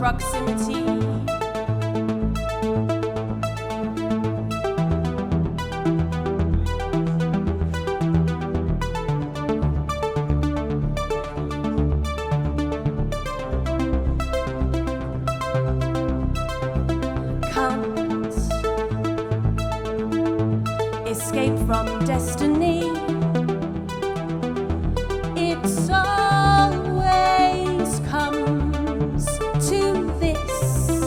proximity. Escape from destiny. It always comes to this.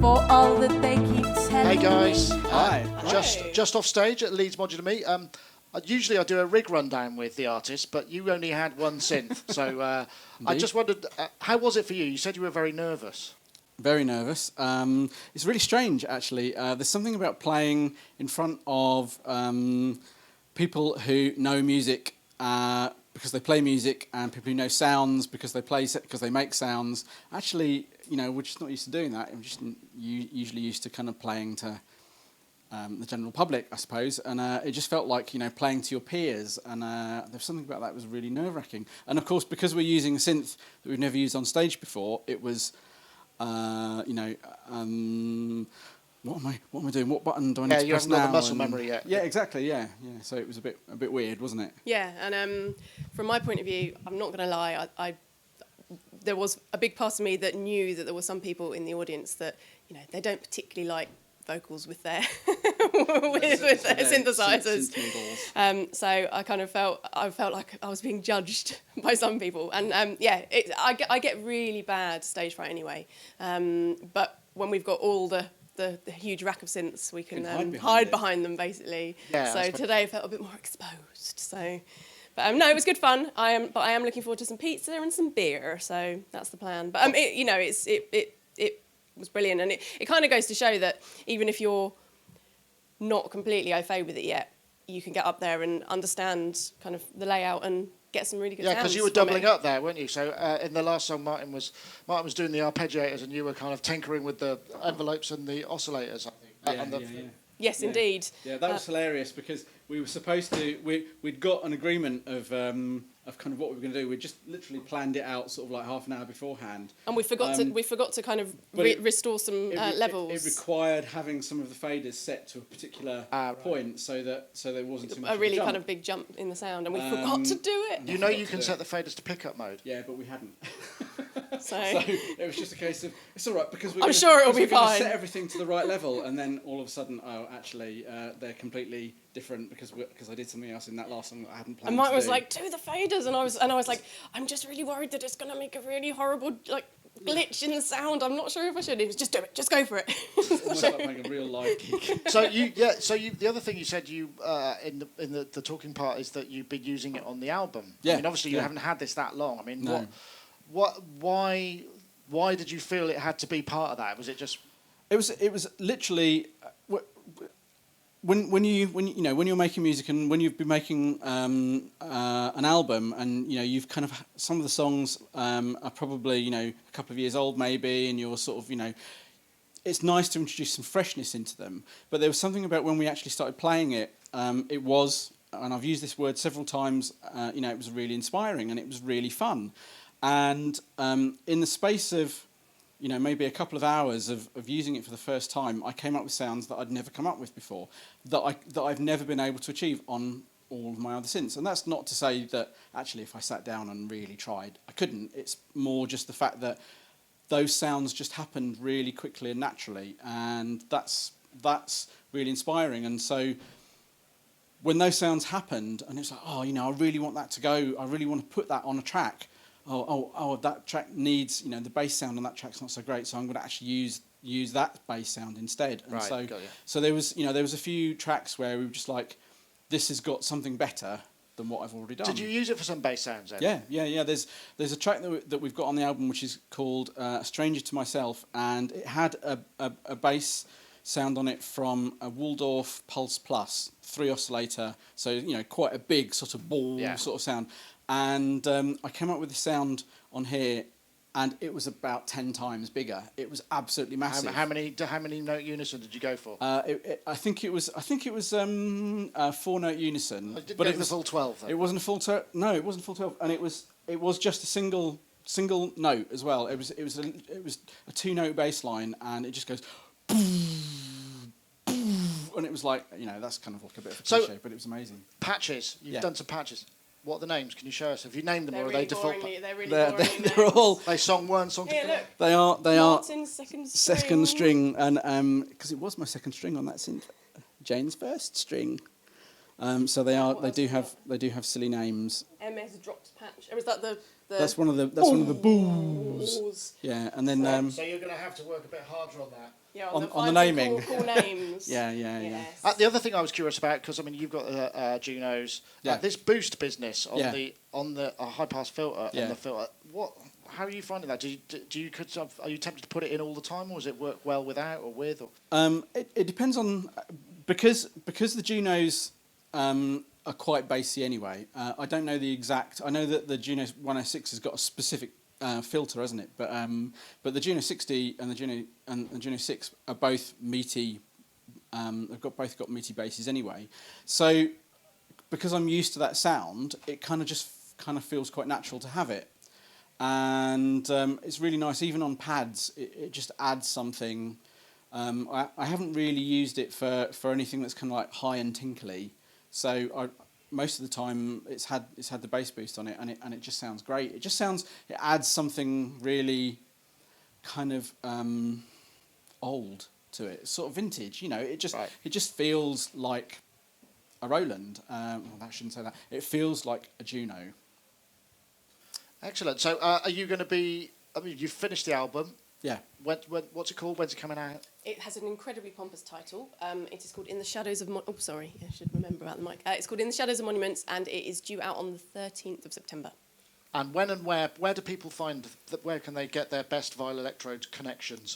For all that they keep telling Hey guys, me. Hi. just off stage at Leeds Modular Meet. Usually I do a rig rundown with the artist, but you only had one synth. So I just wondered, how was it for you? You said you were very nervous. Very nervous. It's really strange, actually. There's something about playing in front of people who know music because they play music, and people who know sounds because they make sounds. Actually, we're just not used to doing that. We're just usually used to kind of playing to the general public, I suppose. And it just felt like playing to your peers. And there's something about that was really nerve-wracking. And of course, because we're using a synth that we've never used on stage before, it was. What am I doing? What button do I need to press now? You haven't got the muscle memory yet. Yeah, exactly. Yeah. So it was a bit weird, wasn't it? Yeah, and from my point of view, I'm not going to lie. There was a big part of me that knew that there were some people in the audience that they don't particularly like vocals with their with their synthesizers. So I kind of felt like I was being judged by some people, and I get really bad stage fright anyway. But when we've got all the huge rack of synths, we can hide behind them basically. Yeah, so today I felt a bit more exposed. So. But no, it was good fun. I am looking forward to some pizza and some beer. So that's the plan. But it was brilliant, and it kind of goes to show that even if you're not completely au fait with it yet, you can get up there and understand kind of the layout and get some really good sounds. Yeah, because you were doubling up there, weren't you? So in the last song, Martin was doing the arpeggiators, and you were kind of tinkering with the envelopes and the oscillators, I think. Yeah. Yes, indeed. Yeah, that was hilarious because we were supposed to. We'd got an agreement of kind of what we were going to do. We just literally planned it out sort of like half an hour beforehand. And we forgot to kind of restore some levels. It required having some of the faders set to a particular point so there wasn't too much a really of a jump. kind of big jump in the sound, and we forgot to do it. You can set the faders to pickup mode. Yeah, but we hadn't. So it was just a case of it's all right because I'm sure it'll be fine. Set everything to the right level, and then all of a sudden, actually, they're completely different because I did something else in that last song that I hadn't planned. And Mike was like, "Do the faders," and I was like, "I'm just really worried that it's going to make a really horrible glitch in the sound. I'm not sure if I should." He was just do it, just go for it. Almost like playing a real live gig. So the other thing you said in the talking part is that you've been using it on the album. Yeah. I mean, obviously you haven't had this that long. I mean, no. why did you feel it had to be part of that? Was it just? It was literally when you're making music and when you've been making an album and you've kind of some of the songs are probably a couple of years old maybe, and you're sort of it's nice to introduce some freshness into them. But there was something about when we actually started playing it. It was, and I've used this word several times. It was really inspiring and it was really fun. And in the space of maybe a couple of hours of using it for the first time, I came up with sounds that I'd never come up with before, that I've never been able to achieve on all of my other synths. And that's not to say that actually if I sat down and really tried, I couldn't. It's more just the fact that those sounds just happened really quickly and naturally, and that's really inspiring. And so when those sounds happened, and it's like, I really want that to go, I really want to put that on a track. That track needs, the bass sound on that track's not so great, so I'm going to actually use that bass sound instead. And so there was a few tracks where we were just like, this has got something better than what I've already done. Did you use it for some bass sounds then? Yeah. There's a track that we've got on the album which is called "A Stranger to Myself," and it had a bass sound on it from a Waldorf Pulse Plus 3 oscillator, so quite a big sort of ball sort of sound. And I came up with the sound on here, and it was about 10 times bigger. It was absolutely massive. How many note unison did you go for? I think it was 4-note unison. But it was the full 12. Though. It wasn't a full 12. No, it wasn't full 12, and it was just a single single note as well. It was a 2-note bass line, and it just goes, and it was like, that's kind of like a bit of a cliche, but it was amazing. Patches. You've done some patches. What are the names? Can you show us? Have you named them, They're or are really they default? They're really They're, boring they're, they're all. They song 1, song 2. Here, look. They are. Martin's second string. And because it was my second string on that synth, Jane's first string. So they are. They do have silly names. MS dropped patch. Or was that the? That's one of the boos. Yeah, and then So you're going to have to work a bit harder on that. Yeah, on the finding naming. Cool names. Yeah. Yes. The other thing I was curious about, because you've got Junos. Yeah. This boost business on Yeah. the high pass filter Yeah. and the filter. How are you finding that? Are you tempted to put it in all the time, or does it work well without or with? Or? It depends on because the Junos are quite bassy anyway. I don't know the exact. I know that the Juno 106 has got a specific filter, hasn't it? But the Juno 60 and the Juno 6 are both meaty. They've both got meaty basses anyway. So because I'm used to that sound, it kind of feels quite natural to have it, and it's really nice. Even on pads, it just adds something. I haven't really used it for anything that's kind of like high and tinkly. So most of the time it's had the bass boost on it, and it just sounds great. It adds something really kind of old to it. It's sort of vintage, It just feels like a Roland. Well, I shouldn't say that. It feels like a Juno. Excellent. So are you going to be? You've finished the album. Yeah. What's it called? When's it coming out? It has an incredibly pompous title. It is called In the Shadows of... I should remember about the mic. It's called In the Shadows of Monuments, and it is due out on the 13th of September. And when and where do people find that? Where can they get their best vinyl electrode connections?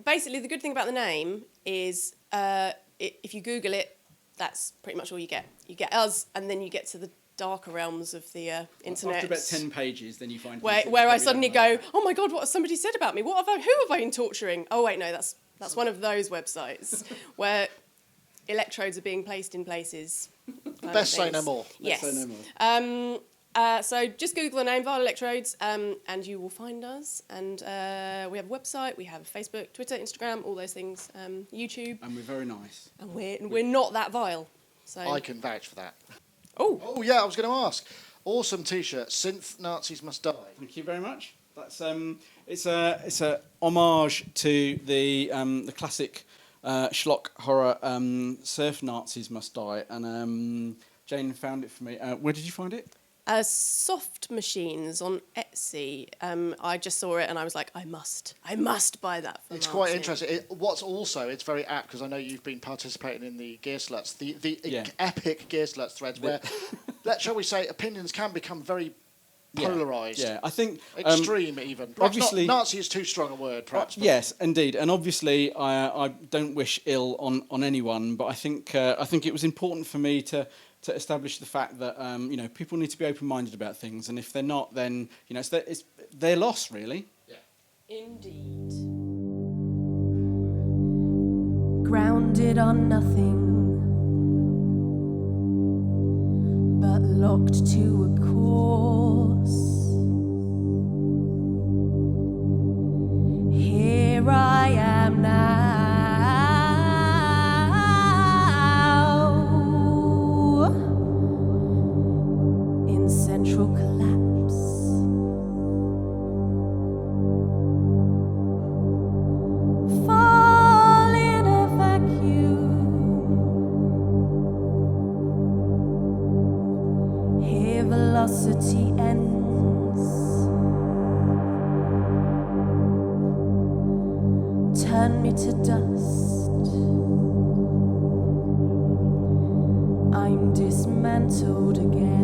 Basically, the good thing about the name is if you Google it, that's pretty much all you get. You get us, and then you get to the darker realms of the internet. After about 10 pages, then you find... Where I suddenly go, oh my God, what has somebody said about me? Who have I been torturing? Oh wait, no, that's one of those websites where electrodes are being placed in places. Best say no more. Yes. Say no more. So just Google the name Vinyl Electrodes, and you will find us. And we have a website, we have Facebook, Twitter, Instagram, all those things, YouTube. And we're very nice. And we're not that vile. So I can vouch for that. Oh Yeah, I was going to ask. Awesome T-shirt. Synth Nazis Must Die. Thank you very much. That's it's a homage to the classic schlock horror Surf Nazis Must Die, and Jane found it for me. Where did you find it? Soft Machines on Etsy. I just saw it and I was like, I must buy that for It's Martin. quite interesting. It's very apt, because I know you've been participating in the Gear Sluts, the epic Gear Sluts threads, where, shall we say, opinions can become very polarised. Yeah, I think... extreme, even. Perhaps obviously... Nazi is too strong a word, perhaps. Yes, indeed. And obviously, I don't wish ill on anyone, but I think it was important for me to establish the fact that people need to be open-minded about things, and if they're not, then it's their loss, really. Yeah. Indeed. Grounded on nothing, but locked to a course. Here I am now, in central collapse. Fall in a vacuum. Here velocity ends. Turn me to dust. I'm dismantled again.